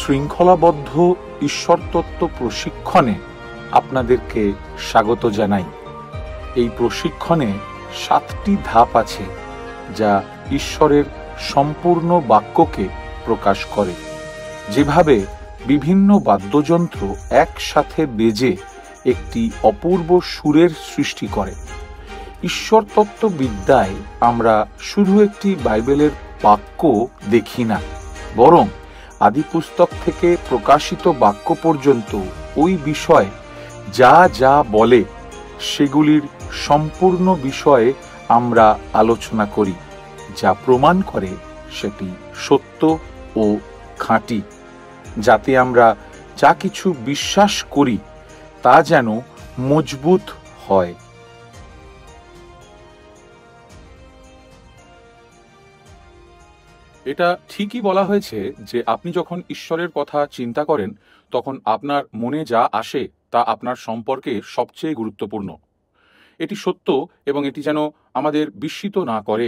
শৃঙ্খলাবদ্ধ ঈশ্বরতত্ত্ব প্রশিক্ষণে আপনাদেরকে স্বাগত জানাই। এই প্রশিক্ষণে 7টি ধাপ আছে যা ঈশ্বরের সম্পূর্ণ বাক্যকে প্রকাশ করে। যেভাবে বিভিন্ন বাদ্যযন্ত্র একসাথে বেজে একটি অপূর্ব সুরের সৃষ্টি করে, ঈশ্বরতত্ত্ববিদ্যায় আমরা শুধু একটি বাইবেলের বাক্য দেখি না, বরং আদিপুস্তক থেকে প্রকাশিত বাক্য পর্যন্ত ওই বিষয় যা যা বলে সেগুলির সম্পূর্ণ বিষয়ে আমরা আলোচনা করি, যা প্রমাণ করে সেটি সত্য ও খাঁটি, যাতে আমরা যা কিছু বিশ্বাস করি তা যেন মজবুত হয়। এটা ঠিকই বলা হয়েছে যে আপনি যখন ঈশ্বরের কথা চিন্তা করেন তখন আপনার মনে যা আসে তা আপনার সম্পর্কে সবচেয়ে গুরুত্বপূর্ণ। এটি সত্য এবং এটি যেন আমাদের বিস্মিত না করে।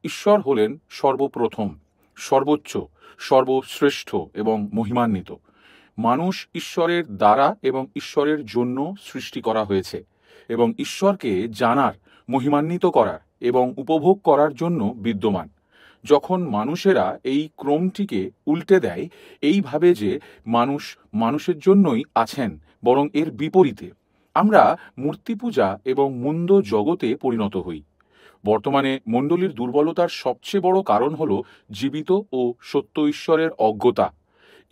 ঈশ্বর হলেন সর্বপ্রথম, সর্বোচ্চ, সর্বশ্রেষ্ঠ এবং মহিমান্বিত। মানুষ ঈশ্বরের দ্বারা এবং ঈশ্বরের জন্য সৃষ্টি করা হয়েছে এবং ঈশ্বরকে জানার, মহিমান্বিত করার এবং উপভোগ করার জন্য বিদ্যমান। যখন মানুষেরা এই ক্রমটিকে উল্টে দেয়, এইভাবে যে মানুষ মানুষের জন্যই আছেন, বরং এর বিপরীতে আমরা মূর্তি পূজা এবং মন্দ জগতে পরিণত হই। বর্তমানে মণ্ডলীর দুর্বলতার সবচেয়ে বড় কারণ হল জীবিত ও সত্য ঈশ্বরের অজ্ঞতা।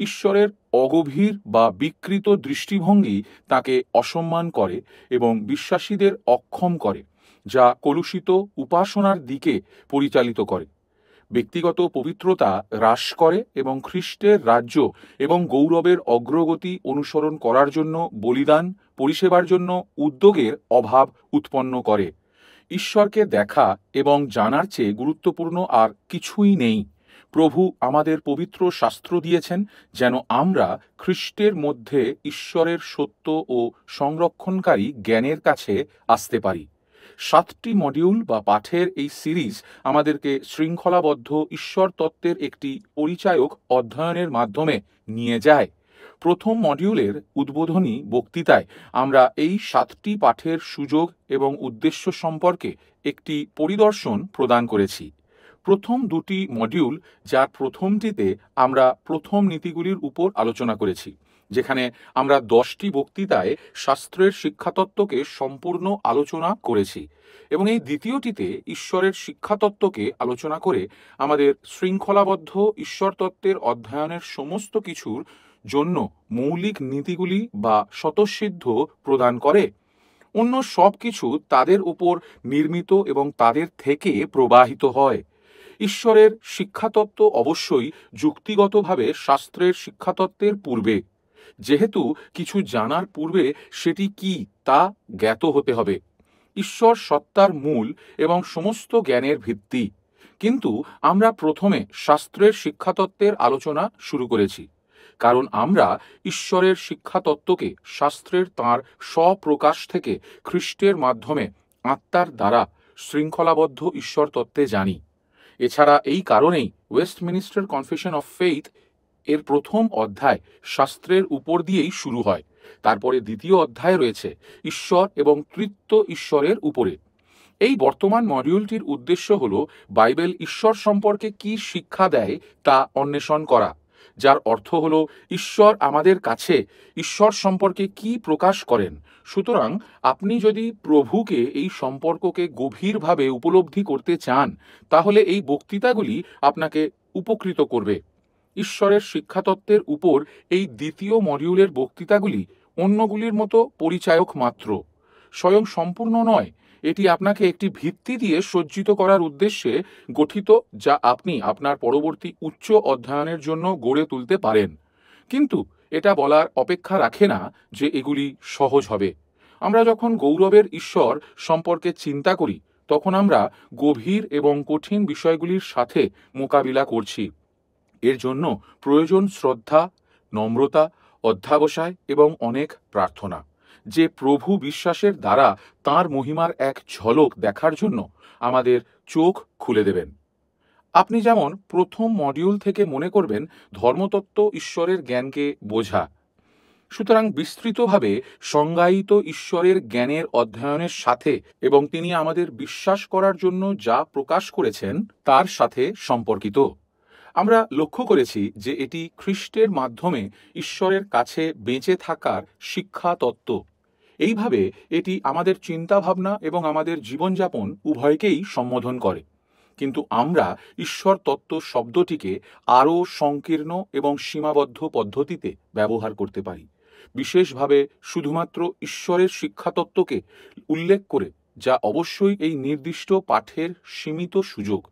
ঈশ্বরের অগভীর বা বিকৃত দৃষ্টিভঙ্গি তাকে অসম্মান করে এবং বিশ্বাসীদের অক্ষম করে, যা কলুষিত উপাসনার দিকে পরিচালিত করে। ব্যক্তিগত পবিত্রতা হ্রাস করে এবং খ্রিস্টের রাজ্য এবং গৌরবের অগ্রগতি অনুসরণ করার জন্য বলিদান, পরিষেবার জন্য উদ্যোগের অভাব উৎপন্ন করে। ঈশ্বরকে দেখা এবং জানার চেয়ে গুরুত্বপূর্ণ আর কিছুই নেই। প্রভু আমাদের পবিত্র শাস্ত্র দিয়েছেন যেন আমরা খ্রিস্টের মধ্যে ঈশ্বরের সত্য ও সংরক্ষণকারী জ্ঞানের কাছে আসতে পারি। 7টি মডিউল বা পাঠের এই সিরিজ আমাদেরকে শৃঙ্খলাবদ্ধ ঈশ্বর তত্ত্বের একটি পরিচায়ক অধ্যয়নের মাধ্যমে নিয়ে যায়। প্রথম মডিউলের উদ্বোধনী বক্তৃতায় আমরা এই 7টি পাঠের সুযোগ এবং উদ্দেশ্য সম্পর্কে একটি পরিদর্শন প্রদান করেছি। প্রথম 2টি মডিউল, যার প্রথমটিতে আমরা প্রথম নীতিগুলির উপর আলোচনা করেছি, যেখানে আমরা 10টি বক্তৃতায় শাস্ত্রের শিক্ষাতত্ত্বকে সম্পূর্ণ আলোচনা করেছি, এবং এই দ্বিতীয়টিতে ঈশ্বরের শিক্ষাতত্ত্বকে আলোচনা করে আমাদের শৃঙ্খলাবদ্ধ ঈশ্বরতত্ত্বের অধ্যয়নের সমস্ত কিছুর জন্য মৌলিক নীতিগুলি বা স্বতঃসিদ্ধ প্রদান করে। অন্য সব কিছু তাদের উপর নির্মিত এবং তাদের থেকে প্রবাহিত হয়। ঈশ্বরের শিক্ষাতত্ত্ব অবশ্যই যুক্তিগতভাবে শাস্ত্রের শিক্ষাতত্ত্বের পূর্বে, যেহেতু কিছু জানার পূর্বে সেটি কি তা জ্ঞাত হতে হবে। ঈশ্বর সত্তার মূল এবং সমস্ত জ্ঞানের ভিত্তি, কিন্তু আমরা প্রথমে শাস্ত্রের শিক্ষাতত্ত্বের আলোচনা শুরু করেছি, কারণ আমরা ঈশ্বরের শিক্ষাতত্ত্বকে শাস্ত্রের তাঁর স্বপ্রকাশ থেকে খ্রিস্টের মাধ্যমে আত্মার দ্বারা শৃঙ্খলাবদ্ধ ঈশ্বর তত্ত্বে জানি। এছাড়া এই কারণেই ওয়েস্টমিনিস্টার কনফেশন অফ ফেইথ এর প্রথম অধ্যায় শাস্ত্রের উপর দিয়েই শুরু হয়। তারপরে দ্বিতীয় অধ্যায় রয়েছে ঈশ্বর এবং তৃতীয় ঈশ্বরের উপরে। এই বর্তমান মডিউলটির উদ্দেশ্য হল বাইবেল ঈশ্বর সম্পর্কে কি শিক্ষা দেয় তা অন্বেষণ করা, যার অর্থ হল ঈশ্বর আমাদের কাছে ঈশ্বর সম্পর্কে কি প্রকাশ করেন। সুতরাং আপনি যদি প্রভুকে এই সম্পর্ককে গভীরভাবে উপলব্ধি করতে চান, তাহলে এই বক্তৃতাগুলি আপনাকে উপকৃত করবে। ঈশ্বরের শিক্ষাতত্ত্বের উপর এই দ্বিতীয় মডিউলের বক্তৃতাগুলি অন্যগুলির মতো পরিচায়ক মাত্র, স্বয়ং সম্পূর্ণ নয়। এটি আপনাকে একটি ভিত্তি দিয়ে সজ্জিত করার উদ্দেশ্যে গঠিত, যা আপনি আপনার পরবর্তী উচ্চ অধ্যয়নের জন্য গড়ে তুলতে পারেন। কিন্তু এটা বলার অপেক্ষা রাখে না যে এগুলি সহজ হবে। আমরা যখন গৌরবের ঈশ্বর সম্পর্কে চিন্তা করি, তখন আমরা গভীর এবং কঠিন বিষয়গুলির সাথে মোকাবিলা করছি। এর জন্য প্রয়োজন শ্রদ্ধা, নম্রতা, অধ্যবসায় এবং অনেক প্রার্থনা, যে প্রভু বিশ্বাসের দ্বারা তাঁর মহিমার এক ঝলক দেখার জন্য আমাদের চোখ খুলে দেবেন। আপনি যেমন প্রথম মডিউল থেকে মনে করবেন ধর্মতত্ত্ব ঈশ্বরের জ্ঞানকে বোঝা। সুতরাং বিস্তৃতভাবে সংজ্ঞায়িত ঈশ্বরের জ্ঞানের অধ্যয়নের সাথে এবং তিনি আমাদের বিশ্বাস করার জন্য যা প্রকাশ করেছেন তার সাথে সম্পর্কিত। আমরা লক্ষ্য করেছি যে এটি খ্রিস্টের মাধ্যমে ঈশ্বরের কাছে বেঁচে থাকার শিক্ষা তত্ত্ব। এইভাবে এটি আমাদের চিন্তাভাবনা এবং আমাদের জীবনযাপন উভয়কেই সম্বোধন করে। কিন্তু আমরা ঈশ্বর তত্ত্ব শব্দটিকে আরও সংকীর্ণ এবং সীমাবদ্ধ পদ্ধতিতে ব্যবহার করতে পারি, বিশেষভাবে শুধুমাত্র ঈশ্বরের শিক্ষাতত্ত্বকে উল্লেখ করে, যা অবশ্যই এই নির্দিষ্ট পাঠের সীমিত সুযোগ।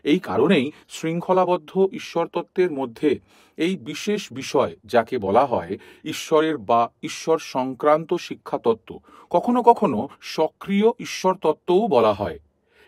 এই কারণেই শৃঙ্খলাবদ্ধ ঈশ্বরতত্ত্বের মধ্যে এই বিশেষ বিষয়, যাকে বলা হয় ঈশ্বরের বা ঈশ্বর সংক্রান্ত শিক্ষাতত্ত্ব, কখনো কখনো সক্রিয় ঈশ্বরতত্ত্বও বলা হয়।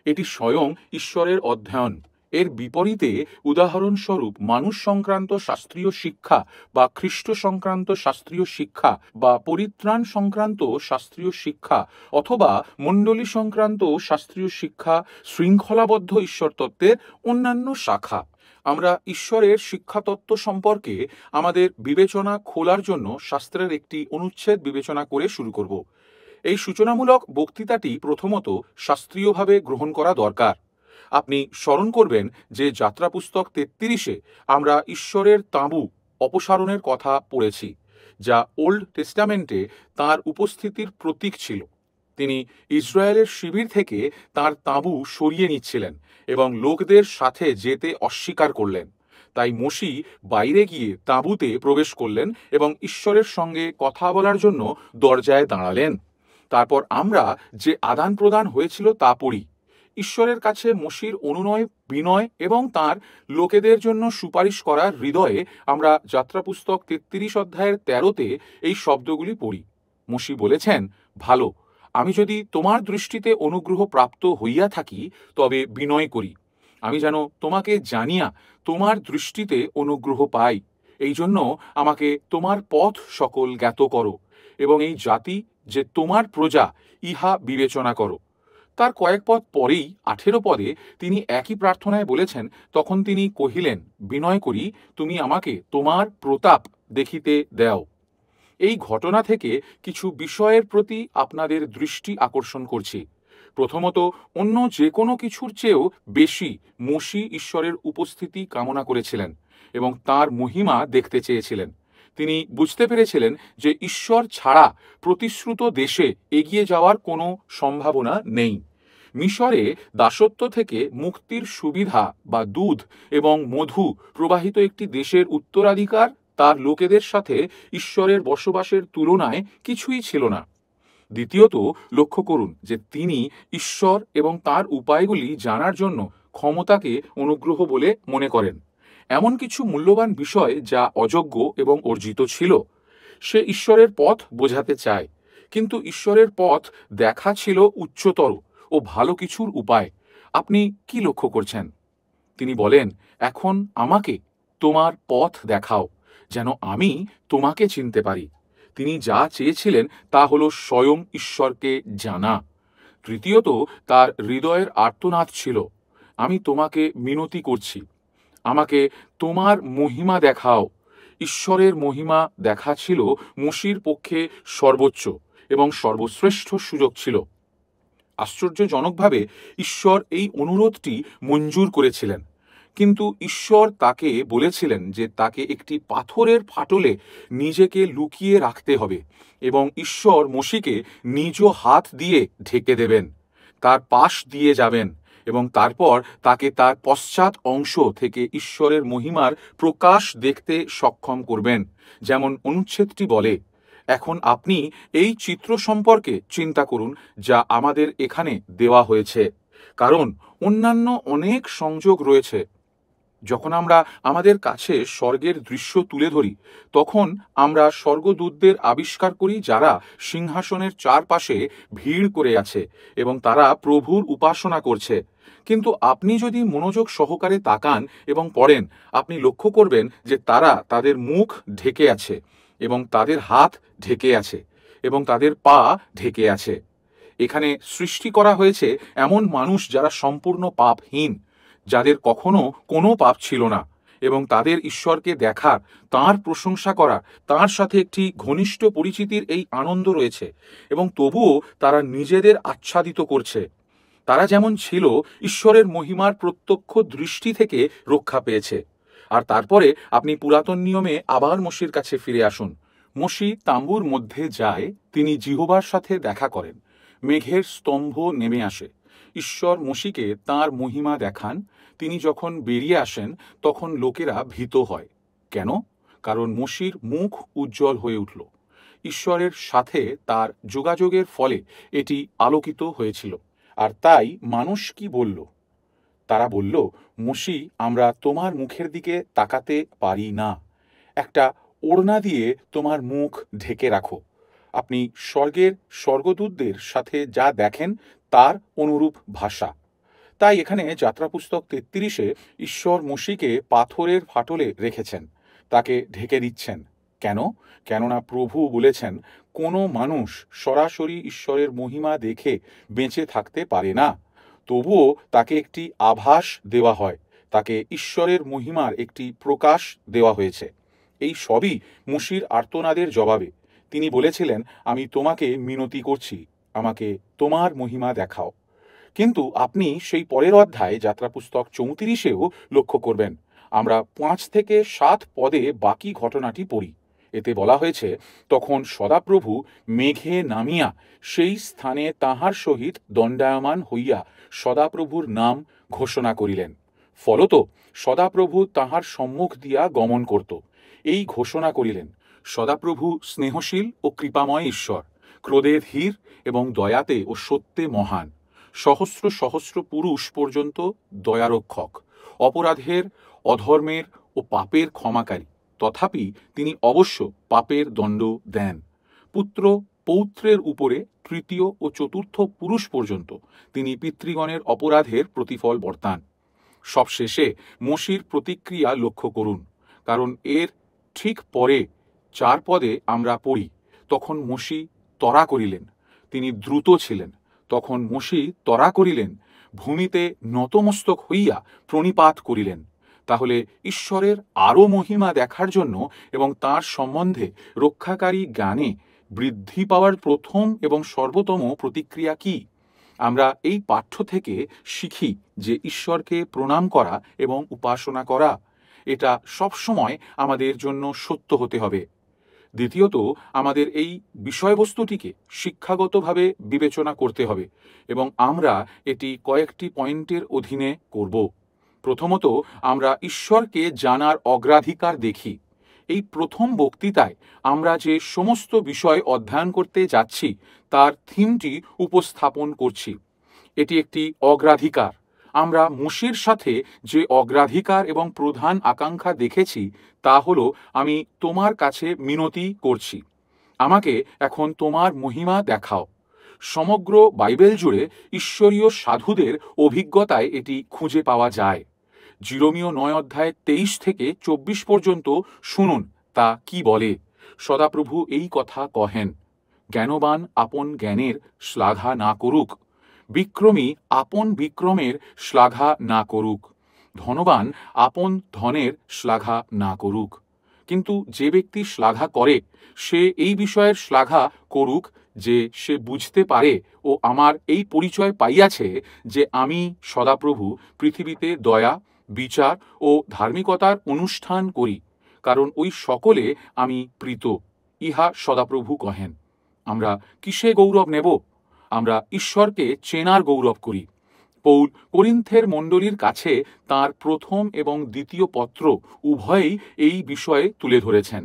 এটি স্বয়ং ঈশ্বরের অধ্যয়ন। এর বিপরীতে উদাহরণস্বরূপ মানুষ সংক্রান্ত শাস্ত্রীয় শিক্ষা বা খ্রিস্ট সংক্রান্ত শাস্ত্রীয় শিক্ষা বা পরিত্রাণ সংক্রান্ত শাস্ত্রীয় শিক্ষা অথবা মণ্ডলী সংক্রান্ত শাস্ত্রীয় শিক্ষা শৃঙ্খলাবদ্ধ ঈশ্বরতত্ত্বের অন্যান্য শাখা। আমরা ঈশ্বরের শিক্ষাতত্ত্ব সম্পর্কে আমাদের বিবেচনা খোলার জন্য শাস্ত্রের একটি অনুচ্ছেদ বিবেচনা করে শুরু করব। এই সূচনামূলক বক্তৃতাটি প্রথমত শাস্ত্রীয়ভাবে গ্রহণ করা দরকার। আপনি স্মরণ করবেন যে যাত্রা পুস্তক 33-এ আমরা ঈশ্বরের তাঁবু অপসারণের কথা পড়েছি, যা ওল্ড টেস্টামেন্টে তাঁর উপস্থিতির প্রতীক ছিল। তিনি ইসরায়েলের শিবির থেকে তাঁর তাঁবু সরিয়ে নিচ্ছিলেন এবং লোকদের সাথে যেতে অস্বীকার করলেন। তাই মোশি বাইরে গিয়ে তাঁবুতে প্রবেশ করলেন এবং ঈশ্বরের সঙ্গে কথা বলার জন্য দরজায় দাঁড়ালেন। তারপর আমরা যে আদান প্রদান হয়েছিল তা পড়ি। ঈশ্বরের কাছে মোশির অনুনয়, বিনয় এবং তাঁর লোকেদের জন্য সুপারিশ করার হৃদয়ে আমরা যাত্রা পুস্তক 33 অধ্যায়ের 13-তে এই শব্দগুলি পড়ি। মোশি বলেছেন, ভালো, আমি যদি তোমার দৃষ্টিতে অনুগ্রহ প্রাপ্ত হইয়া থাকি তবে বিনয় করি, আমি যেন তোমাকে জানিয়া তোমার দৃষ্টিতে অনুগ্রহ পাই। এই জন্য আমাকে তোমার পথ সকল জ্ঞাত করো এবং এই জাতি যে তোমার প্রজা ইহা বিবেচনা করো। তার কয়েক পদ পরেই 18 পদে তিনি একই প্রার্থনায় বলেছেন, তখন তিনি কহিলেন, বিনয় করি তুমি আমাকে তোমার প্রতাপ দেখিতে দেও। এই ঘটনা থেকে কিছু বিষয়ের প্রতি আপনাদের দৃষ্টি আকর্ষণ করছি। প্রথমত, অন্য যে কোনো কিছুর চেয়েও বেশি মোশি ঈশ্বরের উপস্থিতি কামনা করেছিলেন এবং তার মহিমা দেখতে চেয়েছিলেন। তিনি বুঝতে পেরেছিলেন যে ঈশ্বর ছাড়া প্রতিশ্রুত দেশে এগিয়ে যাওয়ার কোনো সম্ভাবনা নেই। মিশরে দাসত্ব থেকে মুক্তির সুবিধা বা দুধ এবং মধু প্রবাহিত একটি দেশের উত্তরাধিকার তার লোকেদের সাথে ঈশ্বরের বসবাসের তুলনায় কিছুই ছিল না। দ্বিতীয়ত, লক্ষ্য করুন যে তিনি ঈশ্বর এবং তার উপায়গুলি জানার জন্য ক্ষমতাকে অনুগ্রহ বলে মনে করেন। এমন কিছু মূল্যবান বিষয় যা অযোগ্য এবং অর্জিত ছিল। সে ঈশ্বরের পথ বোঝাতে চায়, কিন্তু ঈশ্বরের পথ দেখা ছিল উচ্চতর ও ভালো কিছুর উপায়। আপনি কি লক্ষ্য করছেন? তিনি বলেন, এখন আমাকে তোমার পথ দেখাও, যেন আমি তোমাকে চিনতে পারি। তিনি যা চেয়েছিলেন তা হলো স্বয়ং ঈশ্বরকে জানা। তৃতীয়ত, তার হৃদয়ের আর্তনাদ ছিল, আমি তোমাকে মিনতি করছি, আমাকে তোমার মহিমা দেখাও। ঈশ্বরের মহিমা দেখা ছিল মোশির পক্ষে সর্বোচ্চ এবং সর্বশ্রেষ্ঠ সুযোগ ছিল। আশ্চর্যজনকভাবে ঈশ্বর এই অনুরোধটি মঞ্জুর করেছিলেন, কিন্তু ঈশ্বর তাকে বলেছিলেন যে তাকে একটি পাথরের ফাটলে নিজেকে লুকিয়ে রাখতে হবে এবং ঈশ্বর মোশিকে নিজ হাত দিয়ে ঢেকে দেবেন, তার পাশ দিয়ে যাবেন এবং তারপর তাকে তার পশ্চাৎ অংশ থেকে ঈশ্বরের মহিমার প্রকাশ দেখতে সক্ষম করবেন, যেমন অনুচ্ছেদটি বলে। এখন আপনি এই চিত্র সম্পর্কে চিন্তা করুন যা আমাদের এখানে দেওয়া হয়েছে, কারণ অন্যান্য অনেক সংযোগ রয়েছে। যখন আমরা আমাদের কাছে স্বর্গের দৃশ্য তুলে ধরি, তখন আমরা স্বর্গদূতদের আবিষ্কার করি যারা সিংহাসনের চারপাশে ভিড় করে আছে এবং তারা প্রভুর উপাসনা করছে। কিন্তু আপনি যদি মনোযোগ সহকারে তাকান এবং পড়েন, আপনি লক্ষ্য করবেন যে তারা তাদের মুখ ঢেকে আছে এবং তাদের হাত ঢেকে আছে এবং তাদের পা ঢেকে আছে। এখানে সৃষ্টি করা হয়েছে এমন মানুষ যারা সম্পূর্ণ পাপহীন, যাদের কখনো কোনো পাপ ছিল না, এবং তাদের ঈশ্বরকে দেখার, তাঁর প্রশংসা করার, তাঁর সাথে একটি ঘনিষ্ঠ পরিচিতির এই আনন্দ রয়েছে, এবং তবুও তারা নিজেদের আচ্ছাদিত করছে। তারা যেমন ছিল, ঈশ্বরের মহিমার প্রত্যক্ষ দৃষ্টি থেকে রক্ষা পেয়েছে। আর তারপরে আপনি পুরাতন নিয়মে আবার মোশির কাছে ফিরে আসুন। মোশি তাঁবুর মধ্যে যায়, তিনি জিহোবার সাথে দেখা করেন। মেঘের স্তম্ভ নেমে আসে, ঈশ্বর মোশিকে তাঁর মহিমা দেখান। তিনি যখন বেরিয়ে আসেন তখন লোকেরা ভীত হয়। কেন? কারণ মোশির মুখ উজ্জ্বল হয়ে উঠল। ঈশ্বরের সাথে তার যোগাযোগের ফলে এটি আলোকিত হয়েছিল। আর তাই মানুষ কি বলল? তারা বলল, মোশি, আমরা তোমার মুখের দিকে তাকাতে পারি না। একটা ওড়না দিয়ে তোমার মুখ ঢেকে রাখো। আপনি স্বর্গের স্বর্গদূতদের সাথে যা দেখেন তার অনুরূপ ভাষা। তাই এখানে যাত্রাপুস্তক 33-এ ঈশ্বর মোশিকে পাথরের ফাটলে রেখেছেন, তাকে ঢেকে দিচ্ছেন। কেন? কেননা প্রভু বলেছেন, কোনো মানুষ সরাসরি ঈশ্বরের মহিমা দেখে বেঁচে থাকতে পারে না। তবুও তাকে একটি আভাস দেওয়া হয়, তাকে ঈশ্বরের মহিমার একটি প্রকাশ দেওয়া হয়েছে। এই সবই মোশির আর্তনাদের জবাবে। তিনি বলেছিলেন, আমি তোমাকে মিনতি করছি, আমাকে তোমার মহিমা দেখাও। কিন্তু আপনি সেই পরের অধ্যায় যাত্রাপুস্তক 34-এও লক্ষ্য করবেন। আমরা 5 থেকে 7 পদে বাকি ঘটনাটি পড়ি। এতে বলা হয়েছে, তখন সদাপ্রভু মেঘে নামিয়া সেই স্থানে তাহার সহিত দণ্ডায়মান হইয়া সদাপ্রভুর নাম ঘোষণা করিলেন। ফলত সদাপ্রভু তাহার সম্মুখ দিয়া গমন করত। এই ঘোষণা করিলেন, সদাপ্রভু স্নেহশীল ও কৃপাময় ঈশ্বর, ক্রোধে ধীর এবং দয়াতে ও সত্যে মহান, সহস্র সহস্র পুরুষ পর্যন্ত দয়ারক্ষক, অপরাধের, অধর্মের ও পাপের ক্ষমাকারী। তথাপি তিনি অবশ্য পাপের দণ্ড দেন। পুত্র পৌত্রের উপরে তৃতীয় ও চতুর্থ পুরুষ পর্যন্ত তিনি পিতৃগণের অপরাধের প্রতিফল বর্তান। সবশেষে মোশির প্রতিক্রিয়া লক্ষ্য করুন, কারণ এর ঠিক পরে 4 পদে আমরা পড়ি, তখন মোশি ত্বরা করিলেন। তিনি দ্রুত ছিলেন। তখন মোশি ত্বরা করিলেন, ভূমিতে নতমস্তক হইয়া প্রণিপাত করিলেন। তাহলে ঈশ্বরের আরও মহিমা দেখার জন্য এবং তাঁর সম্বন্ধে রক্ষাকারী জ্ঞানে বৃদ্ধি পাওয়ার প্রথম এবং সর্বোত্তম প্রতিক্রিয়া কি? আমরা এই পাঠ্য থেকে শিখি যে ঈশ্বরকে প্রণাম করা এবং উপাসনা করা, এটা সবসময় আমাদের জন্য সত্য হতে হবে। দ্বিতীয়ত, আমাদের এই বিষয়বস্তুটিকে শিক্ষাগতভাবে বিবেচনা করতে হবে, এবং আমরা এটি কয়েকটি পয়েন্টের অধীনে করব। প্রথমত, আমরা ঈশ্বরকে জানার অগ্রাধিকার দেখি। এই প্রথম বক্তৃতায় আমরা যে সমস্ত বিষয় অধ্যয়ন করতে যাচ্ছি তার থিমটি উপস্থাপন করছি। এটি একটি অগ্রাধিকার। আমরা মোশির সাথে যে অগ্রাধিকার এবং প্রধান আকাঙ্ক্ষা দেখেছি তা হলো, আমি তোমার কাছে মিনতি করছি, আমাকে এখন তোমার মহিমা দেখাও। সমগ্র বাইবেল জুড়ে ঈশ্বরীয় সাধুদের অভিজ্ঞতায় এটি খুঁজে পাওয়া যায়। জিরোমীয় 9-23 থেকে 24 পর্যন্ত শুনুন তা কি বলে। সদাপ্রভু এই কথা কহেন, জ্ঞানবান আপন জ্ঞানের শ্লাঘা না করুক, বিক্রমী আপন বিক্রমের শ্লাঘা না করুক, ধনবান আপন ধনের শ্লাঘা না করুক। কিন্তু যে ব্যক্তি শ্লাঘা করে সে এই বিষয়ের শ্লাঘা করুক যে সে বুঝতে পারে ও আমার এই পরিচয় পাইয়াছে যে আমি সদাপ্রভু পৃথিবীতে দয়া, বিচার ও ধার্মিকতার অনুষ্ঠান করি, কারণ ওই সকলে আমি প্রীত, ইহা সদাপ্রভু কহেন। আমরা কিসে গৌরব নেব? আমরা ঈশ্বরকে চেনার গৌরব করি। পৌল করিন্থের মণ্ডলীর কাছে তাঁর প্রথম এবং দ্বিতীয় পত্র উভয়েই এই বিষয়ে তুলে ধরেছেন।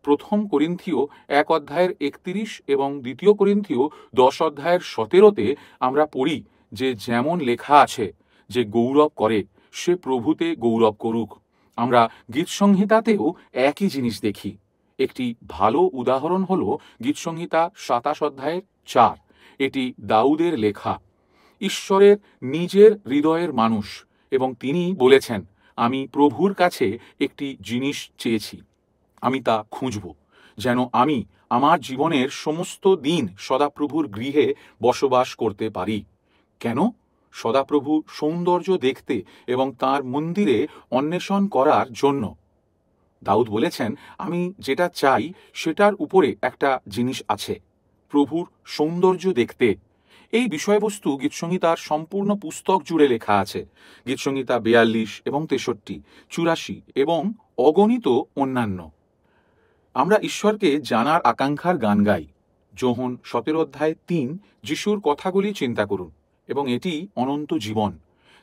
প্রথম করিন্থীয় 1-31 এবং দ্বিতীয় করিন্থীয় 10-17-তে আমরা পড়ি যে যেমন লেখা আছে, যে গৌরব করে সে প্রভুতে গৌরব করুক। আমরা গীতসংহিতাতেও একই জিনিস দেখি। একটি ভালো উদাহরণ হল গীতসংহিতা 27-4। এটি দাউদের লেখা। ঈশ্বরের নিজের হৃদয়ের মানুষ, এবং তিনি বলেছেন, আমি প্রভুর কাছে একটি জিনিস চেয়েছি, আমি তা খুঁজব, যেন আমি আমার জীবনের সমস্ত দিন সদাপ্রভুর গৃহে বসবাস করতে পারি। কেন? সদাপ্রভু সৌন্দর্য দেখতে এবং তাঁর মন্দিরে অন্বেষণ করার জন্য। দাউদ বলেছেন, আমি যেটা চাই সেটার উপরে একটা জিনিস আছে, প্রভুর সৌন্দর্য দেখতে। এই বিষয়বস্তু গীতসংহিতার সম্পূর্ণ পুস্তক জুড়ে লেখা আছে। গীতসংহিতা 42 এবং 63, 84 এবং অগণিত অন্যান্য। আমরা ঈশ্বরকে জানার আকাঙ্ক্ষার গান গাই। যোহন 17:3 যিশুর কথাগুলি চিন্তা করুন, এবং এটি অনন্ত জীবন,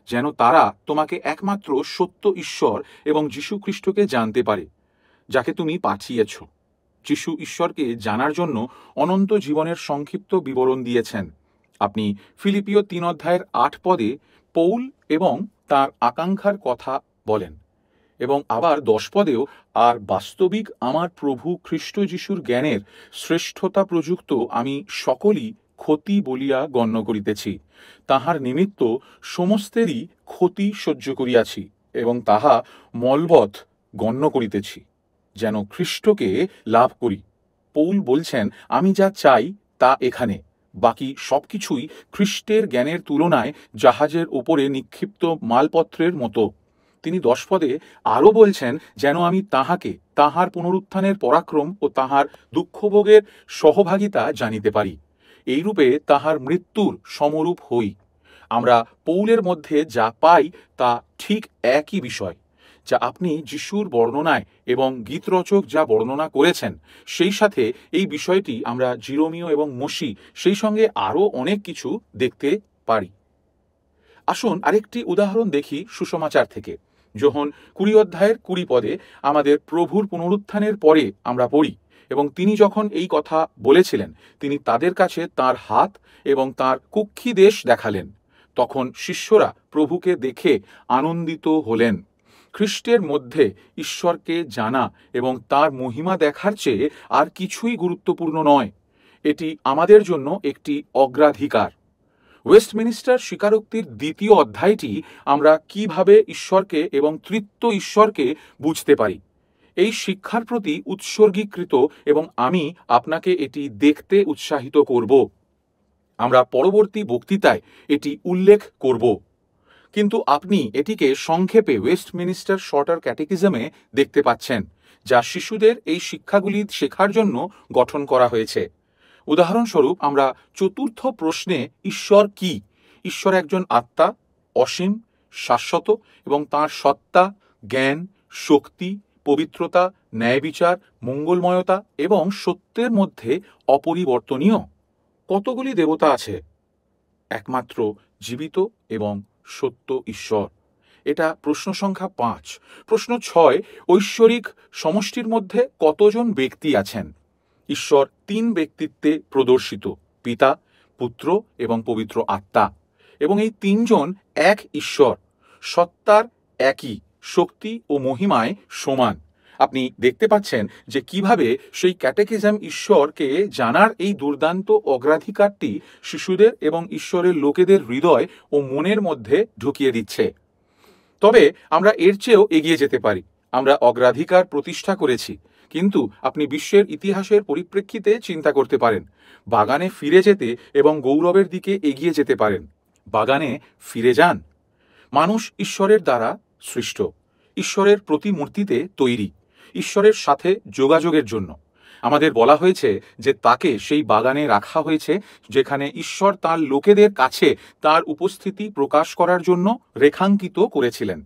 যেন তারা তোমাকে একমাত্র সত্য ঈশ্বর এবং যীশু খ্রিস্টকে জানতে পারে, যাকে তুমি পাঠিয়েছ। যিশু ঈশ্বরকে জানার জন্য অনন্ত জীবনের সংক্ষিপ্ত বিবরণ দিয়েছেন। আপনি ফিলিপিও 3:8 পৌল এবং তার আকাঙ্ক্ষার কথা বলেন, এবং আবার 10 আর বাস্তবিক আমার প্রভু খ্রিস্ট যিশুর জ্ঞানের শ্রেষ্ঠতা প্রযুক্ত আমি সকলই ক্ষতি বলিয়া গণ্য করিতেছি, তাহার নিমিত্ত সমস্তেরই ক্ষতি সহ্য করিয়াছি এবং তাহা মলবৎ গণ্য করিতেছি, যেন খ্রিস্টকে লাভ করি। পৌল বলছেন, আমি যা চাই তা এখানে, বাকি সবকিছুই খ্রিস্টের জ্ঞানের তুলনায় জাহাজের ওপরে নিক্ষিপ্ত মালপত্রের মতো। তিনি 10 আরও বলছেন, যেন আমি তাহাকে, তাহার পুনরুত্থানের পরাক্রম ও তাহার দুঃখভোগের সহভাগিতা জানিতে পারি, এইরূপে তাহার মৃত্যুর সমরূপ হই। আমরা পৌলের মধ্যে যা পাই তা ঠিক একই বিষয়, যা আপনি যিশুর বর্ণনায় এবং গীতরচক যা বর্ণনা করেছেন, সেই সাথে এই বিষয়টি আমরা জিরোমীয় এবং মসি, সেই সঙ্গে আরও অনেক কিছু দেখতে পারি। আসুন আরেকটি উদাহরণ দেখি সুসমাচার থেকে। যোহন 20:20 আমাদের প্রভুর পুনরুত্থানের পরে আমরা পড়ি, এবং তিনি যখন এই কথা বলেছিলেন, তিনি তাদের কাছে তার হাত এবং তার কুক্ষি দেশ দেখালেন। তখন শিষ্যরা প্রভুকে দেখে আনন্দিত হলেন। খ্রিস্টের মধ্যে ঈশ্বরকে জানা এবং তার মহিমা দেখার চেয়ে আর কিছুই গুরুত্বপূর্ণ নয়। এটি আমাদের জন্য একটি অগ্রাধিকার। ওয়েস্টমিনিস্টার স্বীকারোক্তির 2য় অধ্যায়টি আমরা কিভাবে ঈশ্বরকে এবং তৃত্ব ঈশ্বরকে বুঝতে পারি, এই শিক্ষার প্রতি উৎসর্গীকৃত, এবং আমি আপনাকে এটি দেখতে উৎসাহিত করব। আমরা পরবর্তী বক্তৃতায় এটি উল্লেখ করব, কিন্তু আপনি এটিকে সংক্ষেপে ওয়েস্টমিনিস্টার শর্টার ক্যাটেকিজমে দেখতে পাচ্ছেন, যা শিশুদের এই শিক্ষাগুলি শেখার জন্য গঠন করা হয়েছে। উদাহরণস্বরূপ, আমরা 4র্থ প্রশ্নে ঈশ্বর কি, ঈশ্বর একজন আত্মা, অসীম, শাশ্বত, এবং তাঁর সত্তা, জ্ঞান, শক্তি, পবিত্রতা, ন্যায়বিচার, মঙ্গলময়তা এবং সত্যের মধ্যে অপরিবর্তনীয়। কতগুলি দেবতা আছে? একমাত্র জীবিত এবং সত্য ঈশ্বর। এটা প্রশ্ন সংখ্যা 5। প্রশ্ন 6, ঐশ্বরিক সমষ্টির মধ্যে কতজন ব্যক্তি আছেন? ঈশ্বর 3 ব্যক্তিত্বে প্রদর্শিত, পিতা, পুত্র এবং পবিত্র আত্মা, এবং এই 3 জন এক ঈশ্বর, সত্তার একই, শক্তি ও মহিমায় সমান। আপনি দেখতে পাচ্ছেন যে কিভাবে সেই ক্যাটেকিজম ঈশ্বরকে জানার এই দুর্দান্ত অগ্রাধিকারটি শিশুদের এবং ঈশ্বরের লোকেদের হৃদয় ও মনের মধ্যে ঢুকিয়ে দিচ্ছে। তবে আমরা এর চেয়েও এগিয়ে যেতে পারি। আমরা অগ্রাধিকার প্রতিষ্ঠা করেছি, কিন্তু আপনি বিশ্বের ইতিহাসের পরিপ্রেক্ষিতে চিন্তা করতে পারেন। বাগানে ফিরে যেতে এবং গৌরবের দিকে এগিয়ে যেতে পারেন। বাগানে ফিরে যান। মানুষ ঈশ্বরের দ্বারা সৃষ্ট, ঈশ্বরের প্রতিমূর্তিতে তৈরি, ঈশ্বরের সাথে যোগাযোগের জন্য। আমাদের বলা হয়েছে যে তাকে সেই বাগানে রাখা হয়েছে যেখানে ঈশ্বর তার লোকেদের কাছে তার উপস্থিতি প্রকাশ করার জন্য রেখাঙ্কিত করেছিলেন।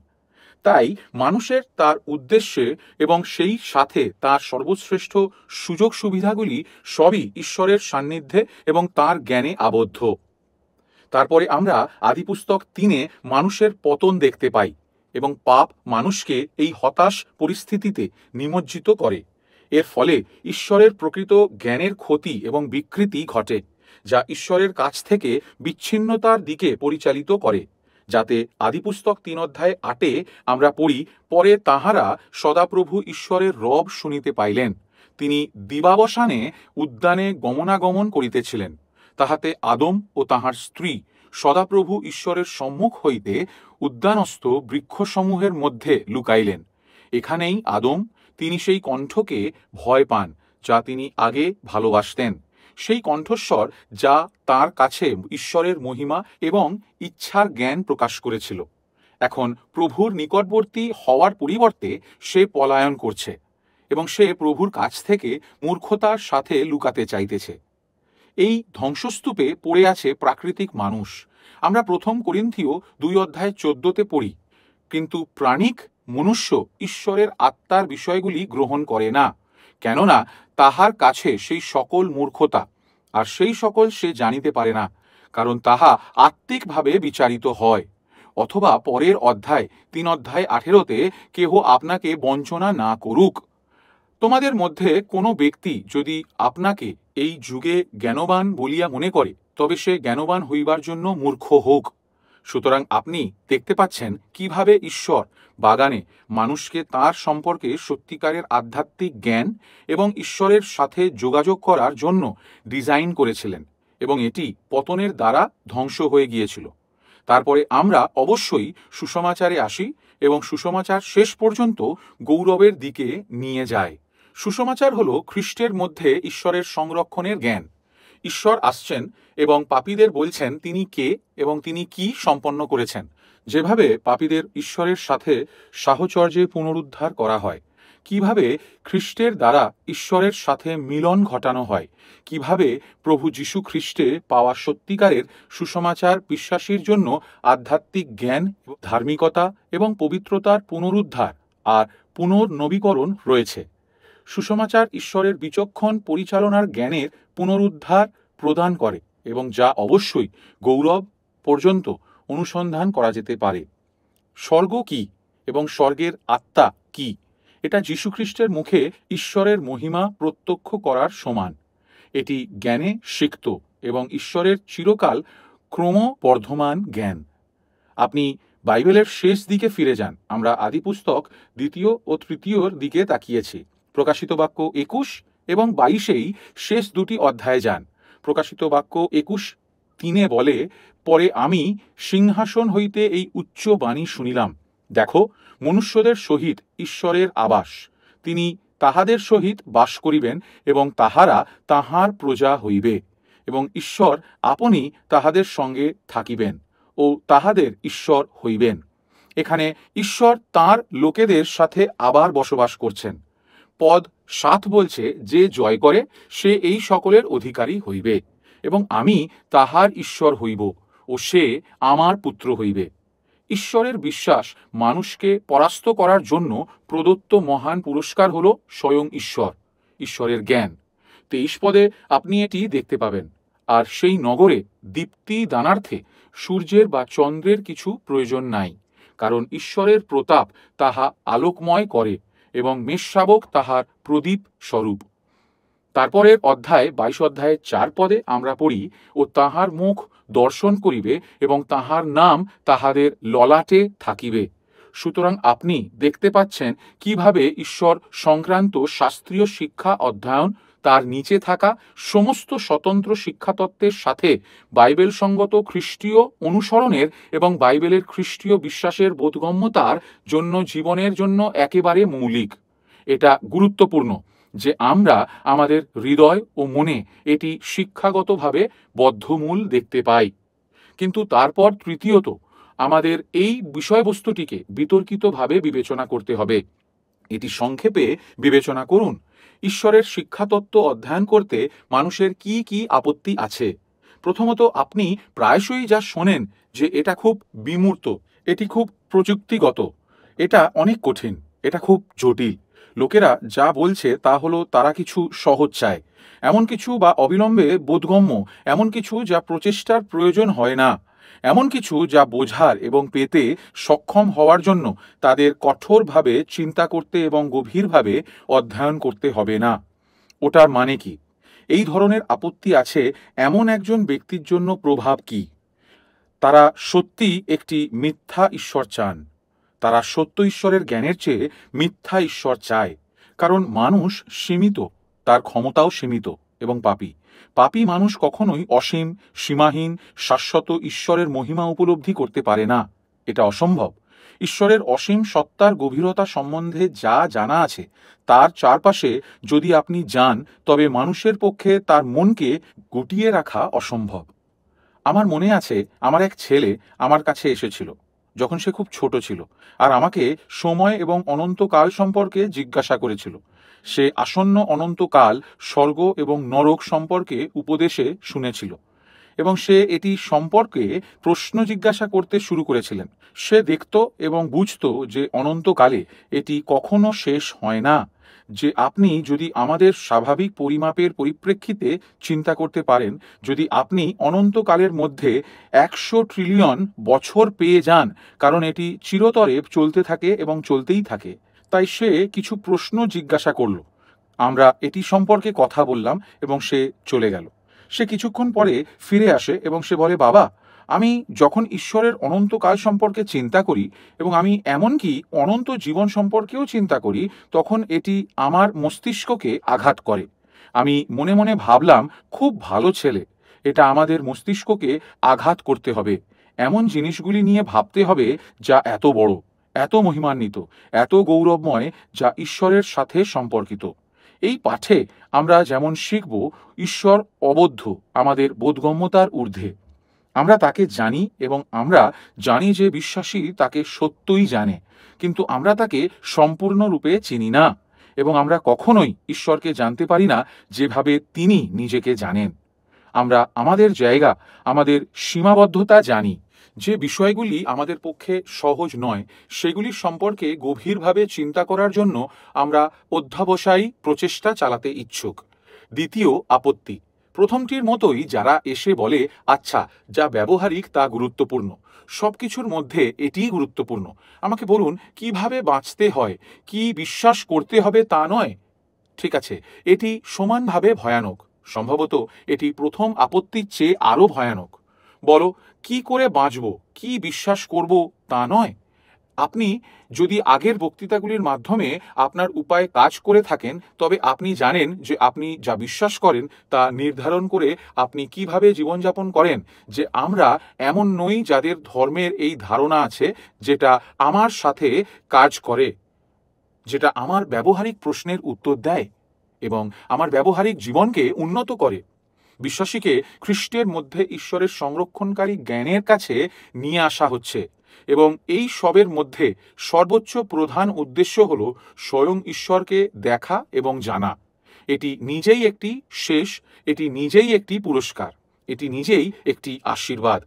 তাই মানুষের তার উদ্দেশ্যে এবং সেই সাথে তার সর্বশ্রেষ্ঠ সুযোগ সুবিধাগুলি সবই ঈশ্বরের সান্নিধ্যে এবং তার জ্ঞানে আবদ্ধ। তারপরে আমরা আদিপুস্তক 3 মানুষের পতন দেখতে পাই, এবং পাপ মানুষকে এই হতাশ পরিস্থিতিতে নিমজ্জিত করে। এর ফলে ঈশ্বরের প্রকৃত জ্ঞানের ক্ষতি এবং বিকৃতি ঘটে, যা ঈশ্বরের কাছ থেকে বিচ্ছিন্নতার দিকে পরিচালিত করে। যাতে আদিপুস্তক 3:8 আমরা পড়ি, পরে তাহারা সদাপ্রভু ঈশ্বরের রব শুনিতে পাইলেন। তিনি দিবাবসানে উদ্যানে গমনাগমন করিতেছিলেন। তাহাতে আদম ও তাহার স্ত্রী সদাপ্রভু ঈশ্বরের সম্মুখ হইতে উদ্যানস্থ বৃক্ষসমূহের মধ্যে লুকাইলেন। এখানেই আদম, তিনি সেই কণ্ঠকে ভয় পান যা তিনি আগে ভালোবাসতেন। সেই কণ্ঠস্বর যা তার কাছে ঈশ্বরের মহিমা এবং ইচ্ছার জ্ঞান প্রকাশ করেছিল। এখন প্রভুর নিকটবর্তী হওয়ার পরিবর্তে সে পলায়ন করছে এবং সে প্রভুর কাছ থেকে মূর্খতার সাথে লুকাতে চাইতেছে। এই ধ্বংসস্তূপে পড়ে আছে প্রাকৃতিক মানুষ। আমরা 1 কোরিন্থীয় 2:14 পড়ি, কিন্তু প্রাণিক মনুষ্য ঈশ্বরের আত্মার বিষয়গুলি গ্রহণ করে না, কেননা তাহার কাছে সেই সকল মূর্খতা, আর সেই সকল সে জানিতে পারে না, কারণ তাহা আত্মিকভাবে বিচারিত হয়। অথবা পরের অধ্যায় 3:18 কেহ আপনাকে বঞ্চনা না করুক। তোমাদের মধ্যে কোনো ব্যক্তি যদি আপনাকে এই যুগে জ্ঞানবান বলিয়া মনে করে, তবে সে জ্ঞানবান হইবার জন্য মূর্খ হোক। সুতরাং আপনি দেখতে পাচ্ছেন কিভাবে ঈশ্বর বাগানে মানুষকে তার সম্পর্কে সত্যিকারের আধ্যাত্মিক জ্ঞান এবং ঈশ্বরের সাথে যোগাযোগ করার জন্য ডিজাইন করেছিলেন, এবং এটি পতনের দ্বারা ধ্বংস হয়ে গিয়েছিল। তারপরে আমরা অবশ্যই সুসমাচারে আসি এবং সুসমাচার শেষ পর্যন্ত গৌরবের দিকে নিয়ে যায়। সুসমাচার হল খ্রিস্টের মধ্যে ঈশ্বরের সংরক্ষণের জ্ঞান। ঈশ্বর আসছেন এবং পাপীদের বলছেন তিনি কে এবং তিনি কি সম্পন্ন করেছেন। যেভাবে পাপীদের ঈশ্বরের সাথে সাহচর্যে পুনরুদ্ধার করা হয়, কিভাবে খ্রিস্টের দ্বারা ঈশ্বরের সাথে মিলন ঘটানো হয়, কিভাবে প্রভু যীশু খ্রিস্টে পাওয়া সত্যিকারের সুসমাচার বিশ্বাসীর জন্য আধ্যাত্মিক জ্ঞান, ধার্মিকতা এবং পবিত্রতার পুনরুদ্ধার আর পুনর্নবীকরণ রয়েছে। সুসমাচার ঈশ্বরের বিচক্ষণ পরিচালনার জ্ঞানের পুনরুদ্ধার প্রদান করে এবং যা অবশ্যই গৌরব পর্যন্ত অনুসন্ধান করা যেতে পারে। স্বর্গ কি এবং স্বর্গের আত্মা কি? এটা যীশুখ্রিস্টের মুখে ঈশ্বরের মহিমা প্রত্যক্ষ করার সমান। এটি জ্ঞানে সিক্ত এবং ঈশ্বরের চিরকাল ক্রমবর্ধমান জ্ঞান। আপনি বাইবেলের শেষ দিকে ফিরে যান। আমরা আদিপুস্তক 2 ও 3 দিকে তাকিয়েছি। প্রকাশিত বাক্য 21 এবং 22 শেষ 2টি অধ্যায়ে যান। প্রকাশিত বাক্য 21:3 বলে, পরে আমি সিংহাসন হইতে এই উচ্চ বাণী শুনিলাম, দেখো, মনুষ্যদের সহিত ঈশ্বরের আবাস, তিনি তাহাদের সহিত বাস করিবেন এবং তাহারা তাহার প্রজা হইবে, এবং ঈশ্বর আপনি তাহাদের সঙ্গে থাকিবেন ও তাহাদের ঈশ্বর হইবেন। এখানে ঈশ্বর তাঁর লোকেদের সাথে আবার বসবাস করছেন। পদ 7 বলছে, যে জয় করে সে এই সকলের অধিকারী হইবে, এবং আমি তাহার ঈশ্বর হইব ও সে আমার পুত্র হইবে। ঈশ্বরের বিশ্বাস মানুষকে পরাস্ত করার জন্য প্রদত্ত মহান পুরস্কার হল স্বয়ং ঈশ্বর, ঈশ্বরের জ্ঞান। 23 পদে আপনি এটি দেখতে পাবেন। আর সেই নগরে দীপ্তি দানার্থে সূর্যের বা চন্দ্রের কিছু প্রয়োজন নাই, কারণ ঈশ্বরের প্রতাপ তাহা আলোকময় করে এবং মেষশাবক তাহার প্রদীপ স্বরূপ। তারপরের অধ্যায় 22 4 পদে আমরা পড়ি, ও তাহার মুখ দর্শন করিবে এবং তাহার নাম তাহাদের ললাটে থাকিবে। সুতরাং আপনি দেখতে পাচ্ছেন কিভাবে ঈশ্বর সংক্রান্ত শাস্ত্রীয় শিক্ষা অধ্যয়ন, তার নিচে থাকা সমস্ত স্বতন্ত্র শিক্ষাতত্ত্বের সাথে বাইবেল সঙ্গত খ্রিস্টীয় অনুসরণের এবং বাইবেলের খ্রিস্টীয় বিশ্বাসের বোধগম্যতার জন্য জীবনের জন্য একেবারে মৌলিক। এটা গুরুত্বপূর্ণ যে আমরা আমাদের হৃদয় ও মনে এটি শিক্ষাগতভাবে বদ্ধমূল দেখতে পাই। কিন্তু তারপর তৃতীয়ত, আমাদের এই বিষয়বস্তুটিকে বিতর্কিতভাবে বিবেচনা করতে হবে। এটি সংক্ষেপে বিবেচনা করুন। ঈশ্বরের শিক্ষাতত্ত্ব অধ্যয়ন করতে মানুষের কি কি আপত্তি আছে? প্রথমত, আপনি প্রায়শই যা শোনেন যে এটা খুব বিমূর্ত, এটি খুব প্রযুক্তিগত, এটা অনেক কঠিন, এটা খুব জটিল। লোকেরা যা বলছে তা হলো তারা কিছু সহজ চায়, এমন কিছু বা অবিলম্বে বোধগম্য, এমন কিছু যা প্রচেষ্টার প্রয়োজন হয় না, এমন কিছু যা বোঝার এবং পেতে সক্ষম হওয়ার জন্য তাদের কঠোরভাবে চিন্তা করতে এবং গভীরভাবে অধ্যয়ন করতে হবে না। ওটার মানে কি? এই ধরনের আপত্তি আছে এমন একজন ব্যক্তির জন্য প্রভাব কি? তারা সত্যি একটি মিথ্যা ঈশ্বর চান। তারা সত্য ঈশ্বরের জ্ঞানের চেয়ে মিথ্যা ঈশ্বর চায়, কারণ মানুষ সীমিত, তার ক্ষমতাও সীমিত এবং পাপী। পাপী মানুষ কখনোই অসীম, সীমাহীন, শাশ্বত ঈশ্বরের মহিমা উপলব্ধি করতে পারে না। এটা অসম্ভব। ঈশ্বরের অসীম সত্তার গভীরতা সম্বন্ধে যা জানা আছে তার চারপাশে যদি আপনি যান, তবে মানুষের পক্ষে তার মনকে গুটিয়ে রাখা অসম্ভব। আমার মনে আছে, আমার এক ছেলে আমার কাছে এসেছিল যখন সে খুব ছোট ছিল, আর আমাকে সময় এবং অনন্তকাল সম্পর্কে জিজ্ঞাসা করেছিল। সে আসন্ন অনন্তকাল, স্বর্গ এবং নরক সম্পর্কে উপদেশে শুনেছিল, এবং সে এটি সম্পর্কে প্রশ্ন জিজ্ঞাসা করতে শুরু করেছিলেন। সে দেখত এবং বুঝত যে অনন্তকালে এটি কখনো শেষ হয় না, যে আপনি যদি আমাদের স্বাভাবিক পরিমাপের পরিপ্রেক্ষিতে চিন্তা করতে পারেন, যদি আপনি অনন্তকালের মধ্যে 100 ট্রিলিয়ন বছর পেয়ে যান, কারণ এটি চিরতরে চলতে থাকে এবং চলতেই থাকে। তাই সে কিছু প্রশ্ন জিজ্ঞাসা করল। আমরা এটি সম্পর্কে কথা বললাম এবং সে চলে গেল। সে কিছুক্ষণ পরে ফিরে আসে এবং সে বলে, বাবা, আমি যখন ঈশ্বরের অনন্তকাল সম্পর্কে চিন্তা করি এবং আমি এমনকি অনন্ত জীবন সম্পর্কেও চিন্তা করি, তখন এটি আমার মস্তিষ্ককে আঘাত করে। আমি মনে মনে ভাবলাম, খুব ভালো ছেলে, এটা আমাদের মস্তিষ্ককে আঘাত করতে হবে। এমন জিনিসগুলি নিয়ে ভাবতে হবে যা এত বড়, এত মহিমান্বিত, এত গৌরবময়, যা ঈশ্বরের সাথে সম্পর্কিত। এই পাঠে আমরা যেমন শিখব, ঈশ্বর অবদ্ধ, আমাদের বোধগম্যতার ঊর্ধ্বে। আমরা তাকে জানি এবং আমরা জানি যে বিশ্বাসী তাকে সত্যই জানে, কিন্তু আমরা তাকে সম্পূর্ণরূপে চিনি না, এবং আমরা কখনোই ঈশ্বরকে জানতে পারি না যেভাবে তিনি নিজেকে জানেন। আমরা আমাদের জায়গা, আমাদের সীমাবদ্ধতা জানি। যে বিষয়গুলি আমাদের পক্ষে সহজ নয়, সেগুলি সম্পর্কে গভীরভাবে চিন্তা করার জন্য আমরা অধ্যাবসায়ী প্রচেষ্টা চালাতে ইচ্ছুক। দ্বিতীয় আপত্তি, প্রথমটির মতোই, যারা এসে বলে, আচ্ছা, যা ব্যবহারিক তা গুরুত্বপূর্ণ, সব কিছুর মধ্যে এটিই গুরুত্বপূর্ণ, আমাকে বলুন কিভাবে বাঁচতে হয়, কি বিশ্বাস করতে হবে তা নয়। ঠিক আছে, এটি সমানভাবে ভয়ানক, সম্ভবত এটি প্রথম আপত্তির চেয়ে আরও ভয়ানক। বলো, কি করে বাঁচব, কি বিশ্বাস করব তা নয়। আপনি যদি আগের বক্তৃতাগুলির মাধ্যমে আপনার উপায় কাজ করে থাকেন, তবে আপনি জানেন যে আপনি যা বিশ্বাস করেন তা নির্ধারণ করে আপনি কিভাবে জীবনযাপন করেন। যে আমরা এমন নই যাদের ধর্মের এই ধারণা আছে যেটা আমার সাথে কাজ করে, যেটা আমার ব্যবহারিক প্রশ্নের উত্তর দেয় এবং আমার ব্যবহারিক জীবনকে উন্নত করে। বিশ্বাসীকে খ্রিস্টের মধ্যে ঈশ্বরের সংরক্ষণকারী জ্ঞানের কাছে নিয়ে আসা হচ্ছে, এবং এই সবের মধ্যে সর্বোচ্চ প্রধান উদ্দেশ্য হল স্বয়ং ঈশ্বরকে দেখা এবং জানা। এটি নিজেই একটি শেষ, এটি নিজেই একটি পুরস্কার, এটি নিজেই একটি আশীর্বাদ।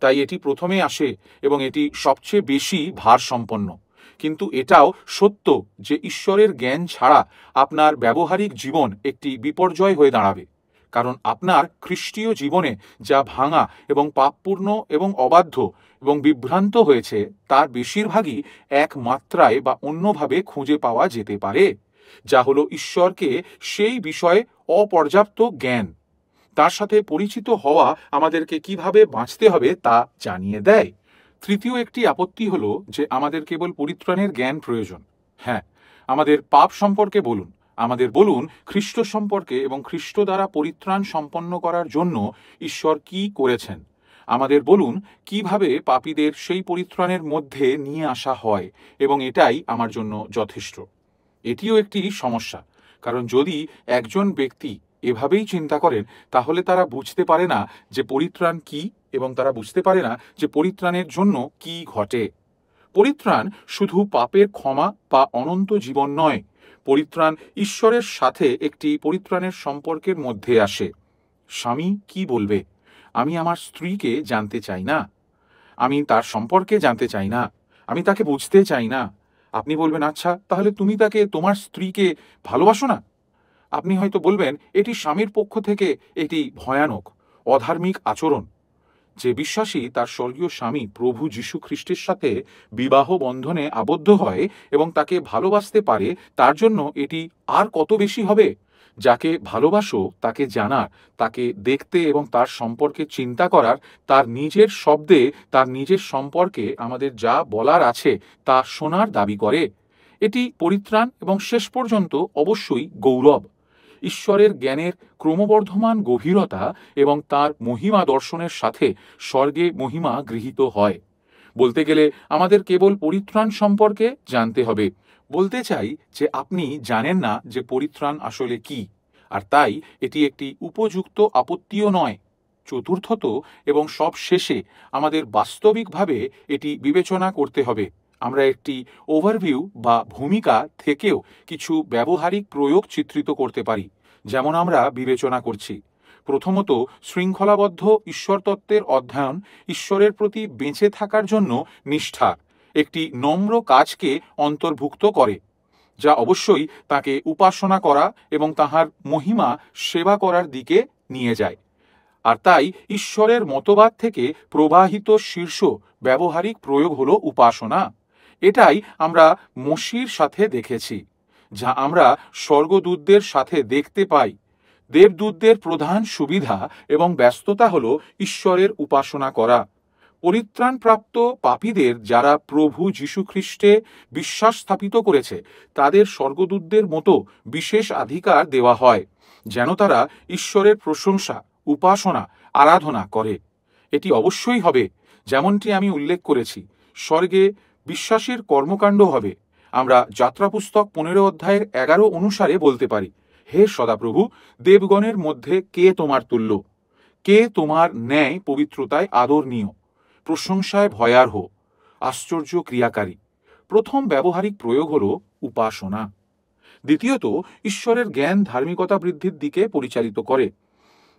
তাই এটি প্রথমে আসে এবং এটি সবচেয়ে বেশি ভারসম্পন্ন। কিন্তু এটাও সত্য যে ঈশ্বরের জ্ঞান ছাড়া আপনার ব্যবহারিক জীবন একটি বিপর্যয় হয়ে দাঁড়াবে, কারণ আপনার খ্রিস্টীয় জীবনে যা ভাঙা এবং পাপপূর্ণ এবং অবাধ্য এবং বিভ্রান্ত হয়েছে, তার বেশিরভাগই এক মাত্রায় বা অন্যভাবে খুঁজে পাওয়া যেতে পারে, যা হলো ঈশ্বরকে সেই বিষয়ে অপর্যাপ্ত জ্ঞান। তার সাথে পরিচিত হওয়া আমাদেরকে কিভাবে বাঁচতে হবে তা জানিয়ে দেয়। তৃতীয় একটি আপত্তি হলো যে আমাদের কেবল পরিত্রাণের জ্ঞান প্রয়োজন। হ্যাঁ, আমাদের পাপ সম্পর্কে বলুন, আমাদের বলুন খ্রিস্ট সম্পর্কে এবং খ্রিস্ট দ্বারা পরিত্রাণ সম্পন্ন করার জন্য ঈশ্বর কি করেছেন। আমাদের বলুন কিভাবে পাপীদের সেই পরিত্রাণের মধ্যে নিয়ে আসা হয়, এবং এটাই আমার জন্য যথেষ্ট। এটিও একটি সমস্যা, কারণ যদি একজন ব্যক্তি এভাবেই চিন্তা করেন, তাহলে তারা বুঝতে পারে না যে পরিত্রাণ কি, এবং তারা বুঝতে পারে না যে পরিত্রাণের জন্য কি ঘটে। পরিত্রাণ শুধু পাপের ক্ষমা বা অনন্ত জীবন নয়, পরিত্রাণ ঈশ্বরের সাথে একটি পরিত্রাণের সম্পর্কের মধ্যে আসে। স্বামী কি বলবে? আমি আমার স্ত্রীকে জানতে চাই না, আমি তার সম্পর্কে জানতে চাই না, আমি তাকে বুঝতে চাই না। আপনি বলবেন, আচ্ছা, তাহলে তুমি তাকে, তোমার স্ত্রীকে ভালোবাসো না? আপনি হয়তো বলবেন, এটি স্বামীর পক্ষ থেকে এটি ভয়ানক, অধার্মিক আচরণ। যে বিশ্বাসী তার স্বর্গীয় স্বামী প্রভু যীশু খ্রিস্টের সাথে বিবাহ বন্ধনে আবদ্ধ হয় এবং তাকে ভালোবাসতে পারে, তার জন্য এটি আর কত বেশি হবে। যাকে ভালোবাসো তাকে জানার, তাকে দেখতে এবং তার সম্পর্কে চিন্তা করার, তার নিজের শব্দে তার নিজের সম্পর্কে আমাদের যা বলার আছে তা শোনার দাবি করে। এটি পরিত্রাণ এবং শেষ পর্যন্ত অবশ্যই গৌরব। ঈশ্বরের জ্ঞানের ক্রমবর্ধমান গভীরতা এবং তার মহিমা দর্শনের সাথে স্বর্গে মহিমা গৃহীত হয়। বলতে গেলে আমাদের কেবল পরিত্রাণ সম্পর্কে জানতে হবে। বলতে চাই যে আপনি জানেন না যে পরিত্রাণ আসলে কি, আর তাই এটি একটি উপযুক্ত আপত্তিও নয়। চতুর্থত এবং সব শেষে আমাদের বাস্তবিকভাবে এটি বিবেচনা করতে হবে। আমরা একটি ওভারভিউ বা ভূমিকা থেকেও কিছু ব্যবহারিক প্রয়োগ চিত্রিত করতে পারি, যেমন আমরা বিবেচনা করছি। প্রথমত, শৃঙ্খলাবদ্ধ ঈশ্বরতত্ত্বের অধ্যয়ন ঈশ্বরের প্রতি বেঁচে থাকার জন্য নিষ্ঠা, একটি নম্র কাজকে অন্তর্ভুক্ত করে, যা অবশ্যই তাকে উপাসনা করা এবং তাহার মহিমা সেবা করার দিকে নিয়ে যায়। আর তাই ঈশ্বরের মতবাদ থেকে প্রবাহিত শীর্ষ ব্যবহারিক প্রয়োগ হল উপাসনা। এটাই আমরা মসির সাথে দেখেছি, যা আমরা স্বর্গদূতদের সাথে দেখতে পাই। দেবদূতদের প্রধান সুবিধা এবং ব্যস্ততা হল ঈশ্বরের উপাসনা করা। পরিত্রাণপ্রাপ্ত পাপীদের যারা প্রভু যীশুখ্রিস্টে বিশ্বাস স্থাপিত করেছে, তাদের স্বর্গদূতদের মতো বিশেষ অধিকার দেওয়া হয়, যেন তারা ঈশ্বরের প্রশংসা, উপাসনা, আরাধনা করে। এটি অবশ্যই হবে, যেমনটি আমি উল্লেখ করেছি, স্বর্গে বিশ্বাসের কর্মকাণ্ড হবে। আমরা যাত্রাপুস্তক 15 অধ্যায়ের 11 অনুসারে বলতে পারি, হে সদাপ্রভু, দেবগণের মধ্যে কে তোমার তুল্য? কে তোমার ন্যায় পবিত্রতায় আদরণীয়, প্রশংসায় ভয়ার্হ, আশ্চর্য ক্রিয়াকারী? প্রথম ব্যবহারিক প্রয়োগ হল উপাসনা। দ্বিতীয়ত, ঈশ্বরের জ্ঞান ধার্মিকতা বৃদ্ধির দিকে পরিচালিত করে।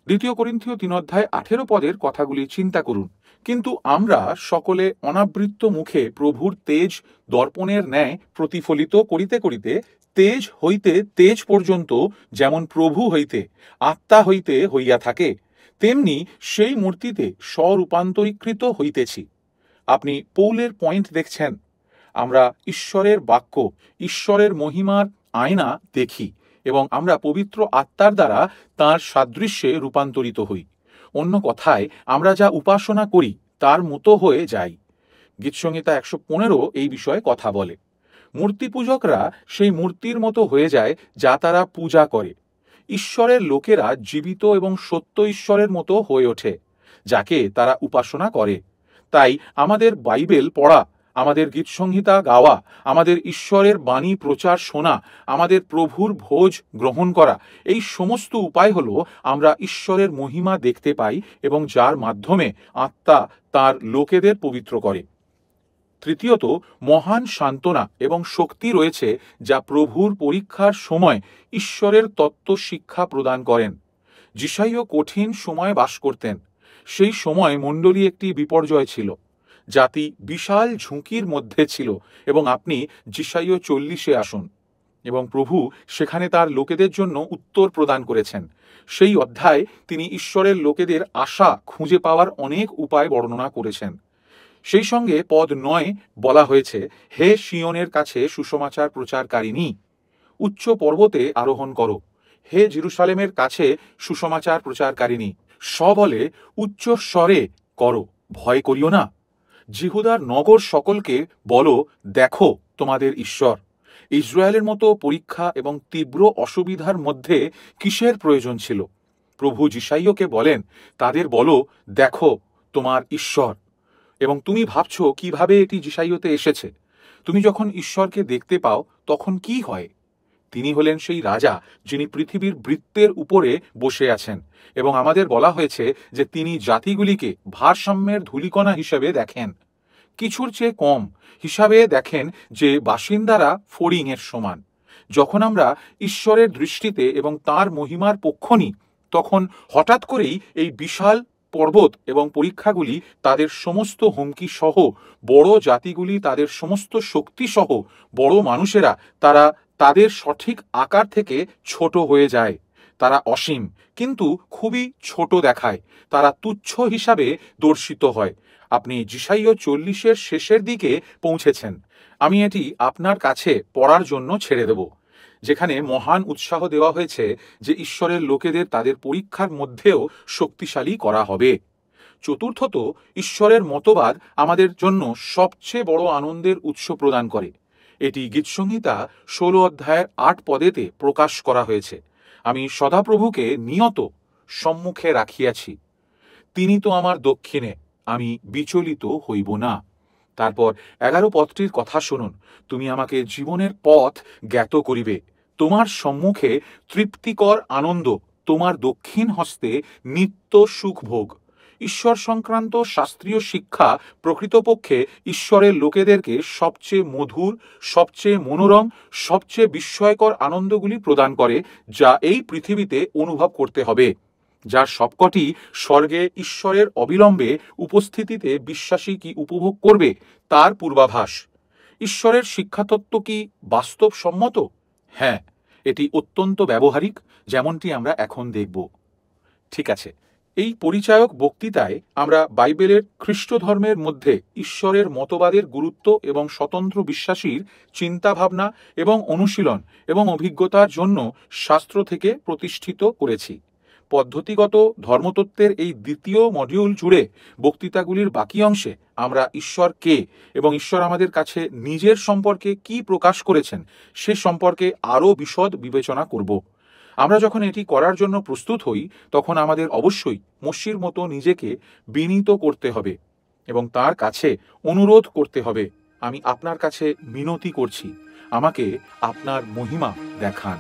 2 করিন্থীয় 3 অধ্যায় 18 পদের কথাগুলি চিন্তা করুন। কিন্তু আমরা সকলে অনাবৃত্ত মুখে প্রভুর তেজ দর্পণের ন্যায় প্রতিফলিত করিতে করিতে তেজ হইতে তেজ পর্যন্ত যেমন প্রভু হইতে আত্মা হইতে হইয়া থাকে, তেমনি সেই মূর্তিতে স্বরূপান্তরীকৃত হইতেছি। আপনি পৌলের পয়েন্ট দেখছেন। আমরা ঈশ্বরের বাক্য, ঈশ্বরের মহিমার আয়না দেখি এবং আমরা পবিত্র আত্মার দ্বারা তাঁর সাদৃশ্যে রূপান্তরিত হই। অন্য কথায়, আমরা যা উপাসনা করি তার মতো হয়ে যাই। গীতসংহিতা 115 এই বিষয়ে কথা বলে। মূর্তি পূজকরা সেই মূর্তির মতো হয়ে যায় যা তারা পূজা করে। ঈশ্বরের লোকেরা জীবিত এবং সত্য ঈশ্বরের মতো হয়ে ওঠে, যাকে তারা উপাসনা করে। তাই আমাদের বাইবেল পড়া, আমাদের গীতসংহিতা গাওয়া, আমাদের ঈশ্বরের বাণী প্রচার শোনা, আমাদের প্রভুর ভোজ গ্রহণ করা, এই সমস্ত উপায় হলো আমরা ঈশ্বরের মহিমা দেখতে পাই এবং যার মাধ্যমে আত্মা তার লোকেদের পবিত্র করে। তৃতীয়ত, মহান সান্ত্বনা এবং শক্তি রয়েছে যা প্রভুর পরীক্ষার সময় ঈশ্বরের তত্ত্ব শিক্ষা প্রদান করেন। যিশাইও কঠিন সময়ে বাস করতেন। সেই সময় মণ্ডলী একটি বিপর্যয় ছিল, জাতি বিশাল ঝুঁকির মধ্যে ছিল, এবং আপনি যিশাইও 40-এ আসুন এবং প্রভু সেখানে তার লোকেদের জন্য উত্তর প্রদান করেছেন। সেই অধ্যায় তিনি ঈশ্বরের লোকেদের আশা খুঁজে পাওয়ার অনেক উপায় বর্ণনা করেছেন। সেই সঙ্গে পদ 9 বলা হয়েছে, হে সিয়নের কাছে সুসমাচার প্রচারকারিণী, উচ্চ পর্বতে আরোহণ করো। হে জেরুসালেমের কাছে সুসমাচার প্রচারকারিণী, সবলে উচ্চ স্বরে করো, ভয় করিও না। জিহুদার নগর সকলকে বলো, দেখো তোমাদের ঈশ্বর। ইসরায়েলের মতো পরীক্ষা এবং তীব্র অসুবিধার মধ্যে কিসের প্রয়োজন ছিল? প্রভু যিশাইওকে বলেন, তাদের বলো, দেখো তোমার ঈশ্বর। এবং তুমি ভাবছো কিভাবে এটি যিশাইওতে এসেছে। তুমি যখন ঈশ্বরকে দেখতে পাও তখন কি হয়? তিনি হলেন সেই রাজা যিনি পৃথিবীর বৃত্তের উপরে বসে আছেন, এবং আমাদের বলা হয়েছে যে তিনি জাতিগুলিকে ভারসাম্যের ধূলিকণা হিসেবে দেখেন। কিছুর চেয়ে কম হিসাবে দেখেন যে বাসিন্দারা ফড়িংয়ের সমান। যখন আমরা ঈশ্বরের দৃষ্টিতে এবং তার মহিমার পক্ষ নিই, তখন হঠাৎ করেই এই বিশাল পর্বত এবং পরীক্ষাগুলি তাদের সমস্ত হুমকি সহ, বড় জাতিগুলি তাদের সমস্ত শক্তি সহ, বড় মানুষেরা তারা তাদের সঠিক আকার থেকে ছোট হয়ে যায়। তারা অসীম কিন্তু খুবই ছোট দেখায়। তারা তুচ্ছ হিসাবে দর্শিত হয়। আপনি যিশাইও 40-এর শেষের দিকে পৌঁছেছেন। আমি এটি আপনার কাছে পড়ার জন্য ছেড়ে দেব, যেখানে মহান উৎসাহ দেওয়া হয়েছে যে ঈশ্বরের লোকেদের তাদের পরীক্ষার মধ্যেও শক্তিশালী করা হবে। চতুর্থত, ঈশ্বরের মতবাদ আমাদের জন্য সবচেয়ে বড় আনন্দের উৎস প্রদান করে। এটি গীতসংহিতা 16 অধ্যায়ের 8 পদেতে প্রকাশ করা হয়েছে। আমি সদাপ্রভুকে নিয়ত সম্মুখে রাখিয়াছি, তিনি তো আমার দক্ষিণে, আমি বিচলিত হইব না। তারপর 11 পদটির কথা শুনুন, তুমি আমাকে জীবনের পথ জ্ঞাত করিবে, তোমার সম্মুখে তৃপ্তিকর আনন্দ, তোমার দক্ষিণ হস্তে নিত্য সুখভোগ। ঈশ্বর সংক্রান্ত শাস্ত্রীয় শিক্ষা প্রকৃতপক্ষে ঈশ্বরের লোকেদেরকে সবচেয়ে মধুর, সবচেয়ে মনোরম, সবচেয়ে বিস্ময়কর আনন্দগুলি প্রদান করে, যা এই পৃথিবীতে অনুভব করতে হবে, যার সবকটি স্বর্গে ঈশ্বরের অবিলম্বে উপস্থিতিতে বিশ্বাসী কি উপভোগ করবে তার পূর্বাভাস। ঈশ্বরের শিক্ষাতত্ত্ব কি বাস্তবসম্মত? হ্যাঁ, এটি অত্যন্ত ব্যবহারিক, যেমনটি আমরা এখন দেখব। ঠিক আছে, এই পরিচায়ক বক্তৃতায় আমরা বাইবেলের খ্রিস্ট ধর্মের মধ্যে ঈশ্বরের মতবাদের গুরুত্ব এবং স্বতন্ত্র বিশ্বাসীর চিন্তাভাবনা এবং অনুশীলন এবং অভিজ্ঞতার জন্য শাস্ত্র থেকে প্রতিষ্ঠিত করেছি। পদ্ধতিগত ধর্মতত্ত্বের এই দ্বিতীয় মডিউল জুড়ে বক্তৃতাগুলির বাকি অংশে আমরা ঈশ্বর কে এবং ঈশ্বর আমাদের কাছে নিজের সম্পর্কে কি প্রকাশ করেছেন সে সম্পর্কে আরও বিশদ বিবেচনা করব। আমরা যখন এটি করার জন্য প্রস্তুত হই, তখন আমাদের অবশ্যই মসির মতো নিজেকে বিনীত করতে হবে এবং তার কাছে অনুরোধ করতে হবে, আমি আপনার কাছে মিনতি করছি, আমাকে আপনার মহিমা দেখান।